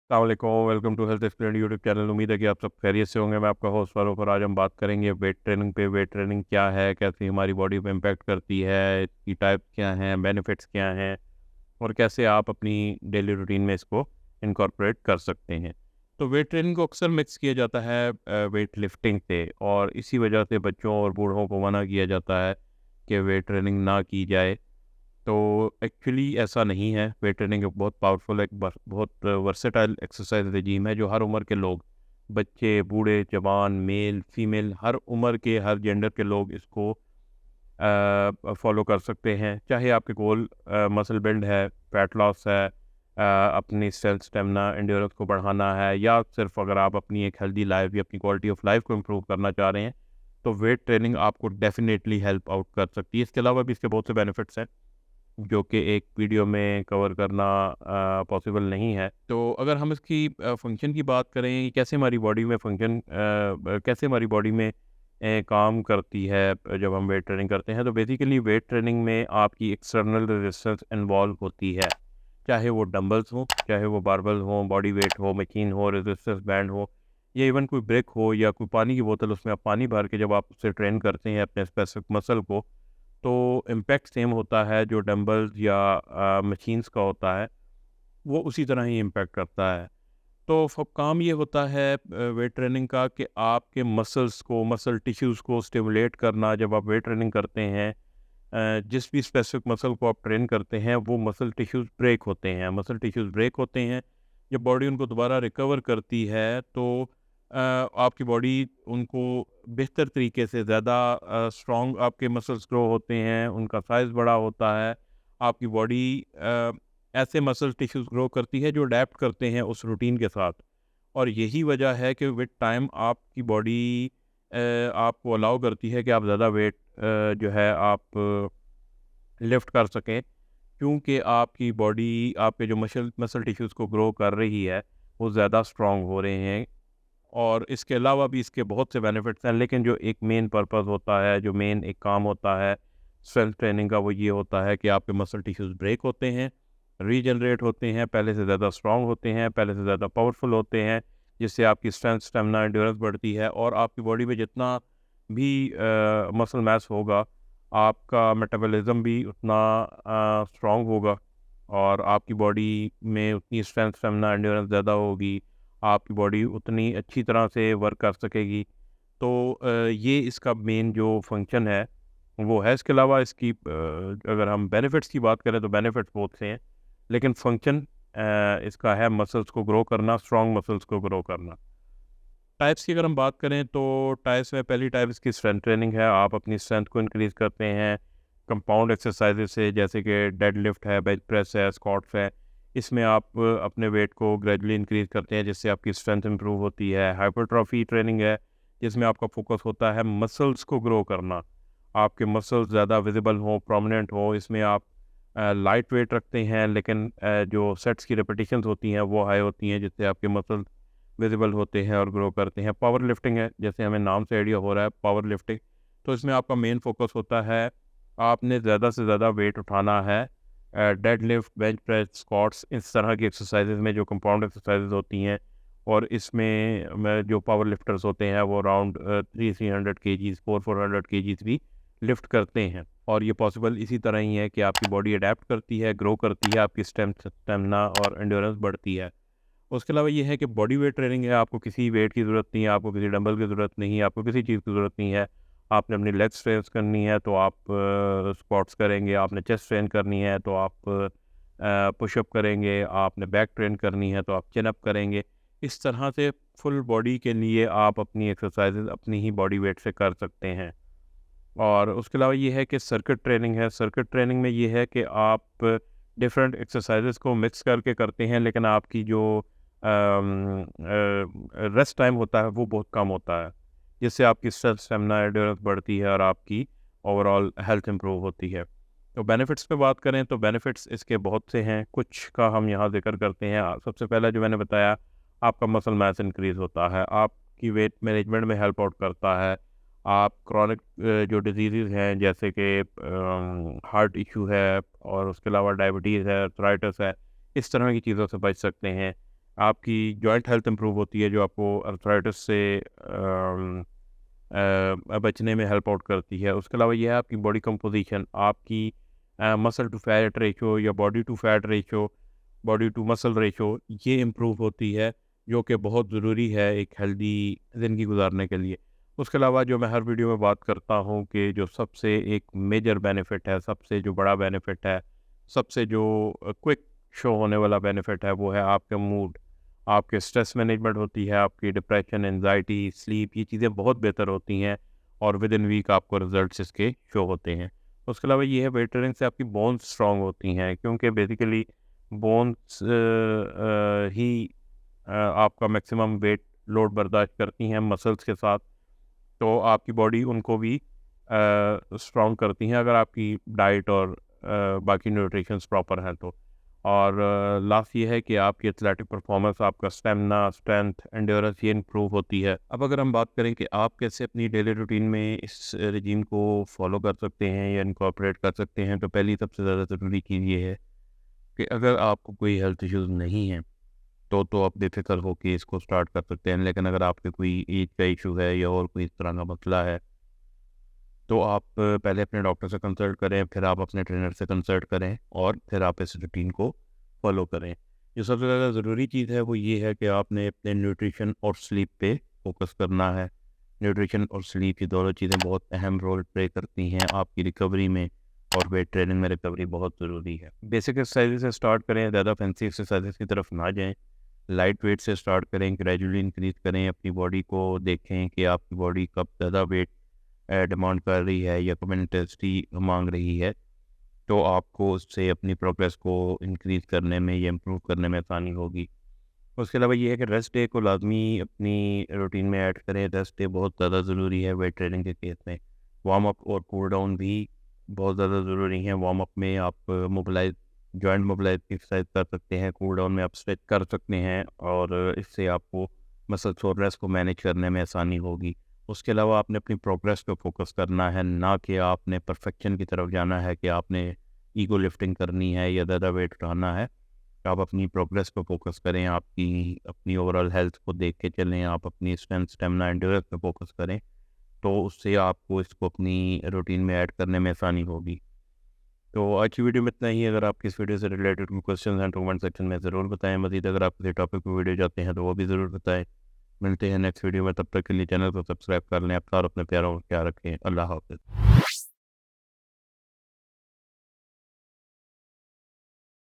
अस्सलाम वालेकुम, welcome to health explain YouTube channel. उम्मीद है कि आप सब खैरियत से होंगे। मैं आपका होस्ट फारूक और आज हम बात करेंगे वेट ट्रेनिंग पे। वेट ट्रेनिंग क्या है, कैसे हमारी बॉडी पे इम्पैक्ट करती है, इसकी टाइप क्या हैं, बेनिफिट्स क्या हैं और कैसे आप अपनी डेली रूटीन में इसको इनकॉर्पोरेट कर सकते हैं। तो वेट ट्रेनिंग को अक्सर मिक्स किया जाता है वेट लिफ्टिंग से, और इसी वजह से बच्चों और बूढ़ों को मना किया जाता है कि वेट ट्रेनिंग ना की जाए। तो एक्चुअली ऐसा नहीं है। वेट ट्रेनिंग एक बहुत पावरफुल, एक बहुत वर्सेटाइल एक्सरसाइज रजीम है जो हर उम्र के लोग, बच्चे, बूढ़े, जवान, मेल, फीमेल, हर उम्र के, हर जेंडर के लोग इसको फॉलो कर सकते हैं। चाहे आपके गोल मसल बिल्ड है, फैट लॉस है, अपनी स्ट्रेंथ, स्टेमिना, एंड्योरेंस को बढ़ाना है, या सिर्फ अगर आप अपनी एक हेल्दी लाइफ या अपनी क्वालिटी ऑफ लाइफ को इम्प्रूव करना चाह रहे हैं, तो वेट ट्रेनिंग आपको डेफिनेटली हेल्प आउट कर सकती है। इसके अलावा भी इसके बहुत से बेनिफिट्स हैं जो कि एक वीडियो में कवर करना पॉसिबल नहीं है। तो अगर हम इसकी फंक्शन की बात करें कि कैसे हमारी बॉडी में कैसे हमारी बॉडी में काम करती है जब हम वेट ट्रेनिंग करते हैं, तो बेसिकली वेट ट्रेनिंग में आपकी एक्सटर्नल रेजिस्टेंस इन्वॉल्व होती है। चाहे वो डंबल्स हो, चाहे वो बारबल हो, बॉडी वेट हो, मशीन हो, रेजिस्टेंस बैंड हो, या इवन कोई ब्रेक हो, या कोई पानी की बोतल, उसमें आप पानी भर के जब आप उससे ट्रेन करते हैं अपने स्पेसिफिक मसल को, तो इम्पैक्ट सेम होता है जो डंबल्स या मशीन्स का होता है, वो उसी तरह ही इम्पैक्ट करता है। तो काम ये होता है वेट ट्रेनिंग का कि आपके मसल्स को, मसल टिश्यूज़ को स्टिमुलेट करना। जब आप वेट ट्रेनिंग करते हैं, जिस भी स्पेसिफिक मसल को आप ट्रेन करते हैं, वो मसल टिश्यूज़ ब्रेक होते हैं। मसल टिश्यूज़ ब्रेक होते हैं, जब बॉडी उनको दोबारा रिकवर करती है तो आपकी बॉडी उनको बेहतर तरीके से, ज़्यादा स्ट्रॉन्ग आपके मसल्स ग्रो होते हैं, उनका साइज़ बड़ा होता है। आपकी बॉडी ऐसे मसल टिश्यूज़ ग्रो करती है जो अडेप्ट करते हैं उस रूटीन के साथ, और यही वजह है कि विद टाइम आपकी बॉडी आपको अलाउ करती है कि आप ज़्यादा वेट जो है आप लिफ्ट कर सकें, क्योंकि आपकी बॉडी आपके जो मसल मसल टिश्यूज़ को ग्रो कर रही है वो ज़्यादा स्ट्रॉन्ग हो रहे हैं। और इसके अलावा भी इसके बहुत से बेनिफिट्स हैं, लेकिन जो एक मेन पर्पस होता है, जो मेन एक काम होता है स्ट्रेंथ ट्रेनिंग का, वो ये होता है कि आपके मसल टिश्यूज़ ब्रेक होते हैं, रीजनरेट होते हैं, पहले से ज़्यादा स्ट्रॉन्ग होते हैं, पहले से ज़्यादा पावरफुल होते हैं, जिससे आपकी स्ट्रेंथ, स्टेमिना, एंड्योरेंस बढ़ती है, और आपकी बॉडी में जितना भी मसल मास होगा, आपका मेटाबॉलिज्म भी उतना स्ट्रॉन्ग होगा, और आपकी बॉडी में उतनी स्ट्रेंथ, स्टेमिना, एंड्योरेंस ज़्यादा होगी, आपकी बॉडी उतनी अच्छी तरह से वर्क कर सकेगी। तो ये इसका मेन जो फंक्शन है वो है। इसके अलावा इसकी अगर हम बेनिफिट्स की बात करें तो बेनिफिट्स बहुत से हैं, लेकिन फंक्शन इसका है मसल्स को ग्रो करना, स्ट्रॉन्ग मसल्स को ग्रो करना। टाइप्स की अगर हम बात करें तो टाइप्स में पहली टाइप इसकी स्ट्रेंथ ट्रेनिंग है। आप अपनी स्ट्रेंथ को इंक्रीज़ करते हैं कंपाउंड एक्सरसाइजेज से, जैसे कि डेड लिफ्ट है, बेंच प्रेस है, स्क्वाट्स है। इसमें आप अपने वेट को ग्रेजुअली इंक्रीज़ करते हैं, जिससे आपकी स्ट्रेंथ इंप्रूव होती है। हाइपरट्रॉफी ट्रेनिंग है, जिसमें आपका फोकस होता है मसल्स को ग्रो करना, आपके मसल्स ज़्यादा विजिबल हों, प्रोमिनेंट हों। इसमें आप लाइट वेट रखते हैं, लेकिन जो सेट्स की रिपीटिशंस होती हैं वो हाई होती हैं, जिससे आपके मसल्स विजिबल होते हैं और ग्रो करते हैं। पावर लिफ्टिंग है, जैसे हमें नाम से आइडिया हो रहा है पावर लिफ्टिंग, तो इसमें आपका मेन फोकस होता है, आपने ज़्यादा से ज़्यादा वेट उठाना है। Dead lift, bench press, squats, इस तरह की एक्सरसाइजेज में जो कंपाउंड एक्सरसाइजेज होती हैं, और इसमें जो पावर लिफ्टर्स होते हैं वो अराउंड 300 केजीज़, 400 केजीज़ भी लिफ्ट करते हैं। और ये पॉसिबल इसी तरह ही है कि आपकी बॉडी अडेप्ट करती है, ग्रो करती है, आपकी स्ट्रेंथ, स्टेमिना और एंड्योरेंस बढ़ती है। उसके अलावा ये है कि बॉडी वेट ट्रेनिंग है, आपको किसी वेट की ज़रूरत नहीं है, आपको किसी डंबल की ज़रूरत नहीं है, आपको किसी चीज़ की ज़रूरत नहीं है। आपने अपनी लेग स्ट्रेंथ करनी है तो आप स्क्वाट्स करेंगे, आपने चेस्ट ट्रेन करनी है तो आप पुशअप करेंगे, आपने बैक ट्रेन करनी है तो आप चिन अप करेंगे। इस तरह से फुल बॉडी के लिए आप अपनी एक्सरसाइजेज अपनी ही बॉडी वेट से कर सकते हैं। और उसके अलावा ये है कि सर्किट ट्रेनिंग है। सर्किट ट्रेनिंग में ये है कि आप डिफरेंट एक्सरसाइजेस को मिक्स करके करते हैं, लेकिन आपकी जो रेस्ट टाइम होता है वो बहुत कम होता है, जिससे आपकी स्ट्रेंथ, स्टेमिना, एंड्योरेंस बढ़ती है और आपकी ओवरऑल हेल्थ इंप्रूव होती है। तो बेनिफिट्स पे बात करें तो बेनिफिट्स इसके बहुत से हैं, कुछ का हम यहाँ जिक्र करते हैं। सबसे पहला जो मैंने बताया, आपका मसल मास इंक्रीज़ होता है, आपकी वेट मैनेजमेंट में हेल्प आउट करता है। आप क्रॉनिक जो डिजीज़ हैं, जैसे कि हार्ट इशू है, और उसके अलावा डायबिटीज़ है, अर्थराइटिस है, इस तरह की चीज़ों से बच सकते हैं। आपकी जॉइंट हेल्थ इम्प्रूव होती है, जो आपको अर्थराइटिस से बचने में हेल्प आउट करती है। उसके अलावा ये है आपकी बॉडी कंपोजिशन, आपकी मसल टू फैट रेशो या body to fat ratio, body to muscle ratio, ये इम्प्रूव होती है, जो कि बहुत ज़रूरी है एक हेल्दी ज़िंदगी गुजारने के लिए। उसके अलावा जो मैं हर वीडियो में बात करता हूँ कि जो सबसे एक मेजर बेनिफिट है, सबसे जो बड़ा बेनिफिट है, सबसे जो क्विक शो होने वाला बेनिफिट है, वो है आपका मूड, आपके स्ट्रेस मैनेजमेंट होती है, आपकी डिप्रेशन, एंजाइटी, स्लीप, ये चीज़ें बहुत बेहतर होती हैं और विद इन वीक आपको रिजल्ट्स इसके शो होते हैं। उसके अलावा ये है वेट ट्रेनिंग से आपकी बोन्स स्ट्रॉन्ग होती हैं, क्योंकि बेसिकली बोन्स ही आपका मैक्सिमम वेट लोड बर्दाश्त करती हैं मसल्स के साथ, तो आपकी बॉडी उनको भी स्ट्रॉन्ग करती हैं अगर आपकी डाइट और बाकी न्यूट्रिशंस प्रॉपर हैं तो। और लास्ट ये है कि आपकी एथलेटिक परफॉर्मेंस, आपका स्टेमिना, स्ट्रेंथ, एंड्योरेंस, ये इम्प्रूव होती है। अब अगर हम बात करें कि आप कैसे अपनी डेली रूटीन में इस रिजीम को फॉलो कर सकते हैं या इनकॉर्पोरेट कर सकते हैं, तो पहली सबसे ज़्यादा ज़रूरी चीज़ ये है कि अगर आपको कोई हेल्थ इश्यूज़ नहीं हैं तो आप बेफिक्र होकर इसको स्टार्ट कर सकते हैं। लेकिन अगर आपके कोई एज का इशू है या और कोई इस तरह का मसला है, तो आप पहले अपने डॉक्टर से कंसल्ट करें, फिर आप अपने ट्रेनर से कंसल्ट करें और फिर आप इस रूटीन को फॉलो करें। जो सबसे ज़्यादा ज़रूरी चीज़ है वो ये है कि आपने अपने न्यूट्रिशन और स्लीप पे फोकस करना है। न्यूट्रिशन और स्लीप, ये दोनों चीज़ें बहुत अहम रोल प्ले करती हैं आपकी रिकवरी में, और वेट ट्रेनिंग में रिकवरी बहुत ज़रूरी है। बेसिक एक्सरसाइज से स्टार्ट करें, ज़्यादा फैंसी एक्सरसाइज की तरफ ना जाएँ। लाइट वेट से स्टार्ट करें, ग्रेजुअली इंक्रीज़ करें, अपनी बॉडी को देखें कि आपकी बॉडी कब ज़्यादा वेट डिमांड कर रही है या कम इंटेंसिटी मांग रही है, तो आपको उससे अपनी प्रोग्रेस को इंक्रीज़ करने में या इम्प्रूव करने में आसानी होगी। उसके अलावा ये है कि रेस्ट डे को लाजमी अपनी रूटीन में ऐड करें। रेस्ट डे बहुत ज़्यादा ज़रूरी है वेट ट्रेनिंग के केस में। वार्म अप और कूल डाउन भी बहुत ज़्यादा ज़रूरी हैं। वार्म अप में आप मोबिलाइज जॉइंट मोबिलाइज की एक्सरसाइज कर सकते हैं, कूल डाउन में आप स्ट्रेच कर सकते हैं, और इससे आपको मसल सोरनेस को मैनेज करने में आसानी होगी। उसके अलावा आपने अपनी प्रोग्रेस पे फोकस करना है, ना कि आपने परफेक्शन की तरफ जाना है कि आपने ईगो लिफ्टिंग करनी है या ज़्यादा वेट उठाना है। आप अपनी प्रोग्रेस पे फोकस करें, आपकी अपनी ओवरऑल हेल्थ को देख के चलें, आप अपनी स्ट्रेंथ, स्टेमिना, एंड्योरेंस पे फोकस करें, तो उससे आपको इसको अपनी रूटीन में ऐड करने में आसानी होगी। तो आज की वीडियो में इतना ही। अगर आपकी इस वीडियो से रिलेटेड कोई क्वेश्चन हैं तो कमेंट सेक्शन में ज़रूर बताएं। मज़ीद अगर आप किसी टॉपिक पर वीडियो चाहते हैं तो वो भी ज़रूर बताएं। मिलते हैं नेक्स्ट वीडियो में, तब तक के लिए चैनल को सब्सक्राइब कर लें। आप और अपने प्यारों का ख्याल रखें। अल्लाह हाफ़िज़।